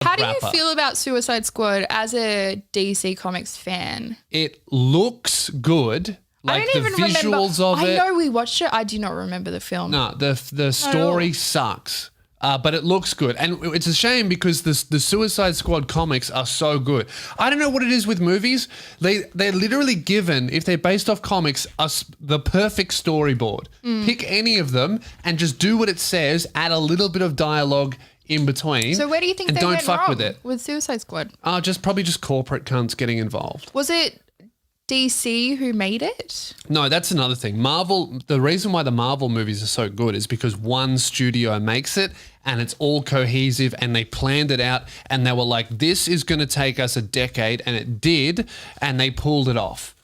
How do you feel about Suicide Squad as a DC Comics fan? It looks good. Like I don't even the visuals remember. of it. I know we watched it. I do not remember the film. No, the story sucks. But it looks good. And it's a shame because the Suicide Squad comics are so good. I don't know what it is with movies. They're literally given, if they're based off comics, us the perfect storyboard. Pick any of them and just do what it says, add a little bit of dialogue in between. So where do you think they don't went fuck wrong with it? With Suicide Squad? Probably just corporate cunts getting involved. Was it DC who made it? No, that's another thing. Marvel, the reason why the Marvel movies are so good is because one studio makes it and it's all cohesive and they planned it out and they were like, this is going to take us a decade, and it did, and they pulled it off.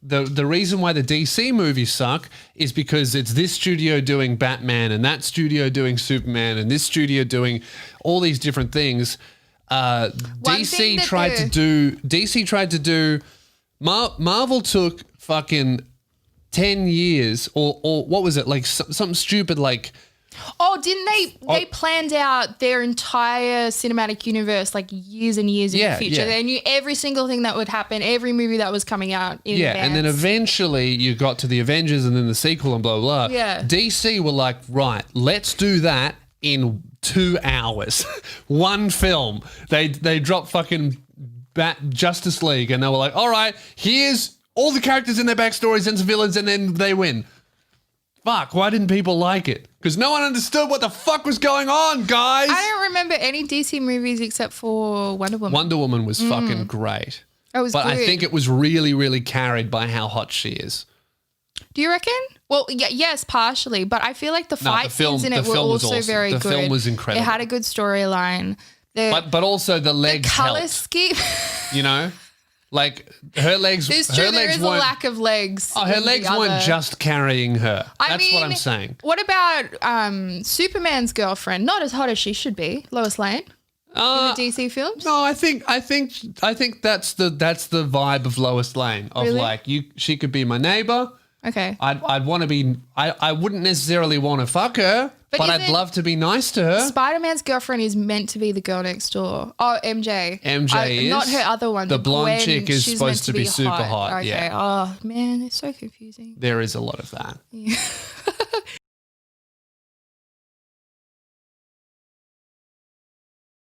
The reason why the DC movies suck is because it's this studio doing Batman and that studio doing Superman and this studio doing all these different things. DC tried to do Marvel took fucking 10 years or what was it? Like something stupid like... Oh, didn't they planned out their entire cinematic universe like years and years in the future. They knew every single thing that would happen, every movie that was coming out in advance. And then eventually you got to the Avengers and then the sequel and blah, blah, blah. Yeah. DC were like, right, let's do that in 2 hours. One film. They dropped fucking Justice League and they were like, all right, here's all the characters and their backstories and some villains, and then they win. Fuck, why didn't people like it? Because no one understood what the fuck was going on, guys. I don't remember any DC movies except for Wonder Woman. Wonder Woman was fucking great. It was But good. I think it was really, really carried by how hot she is. Do you reckon? Well, yes, partially. But I feel like the fight scenes in it were also very good. The film was incredible. It had a good storyline. But also the legs color helped, scheme. you know? Like her legs. It's true. There is a lack of legs. Oh, her legs weren't just carrying her. That's what I'm saying. What about Superman's girlfriend? Not as hot as she should be, Lois Lane, in the DC films. No, I think that's the vibe of Lois Lane. Of Really? like she could be my neighbor. Okay. I'd want to be. I wouldn't necessarily want to fuck her, but I'd love to be nice to her. Spider-Man's girlfriend is meant to be the girl next door. Oh, MJ. MJ is not her other one. The blonde Gwen, chick is she's supposed meant to be super hot. Okay. Yeah. Oh man, it's so confusing. There is a lot of that.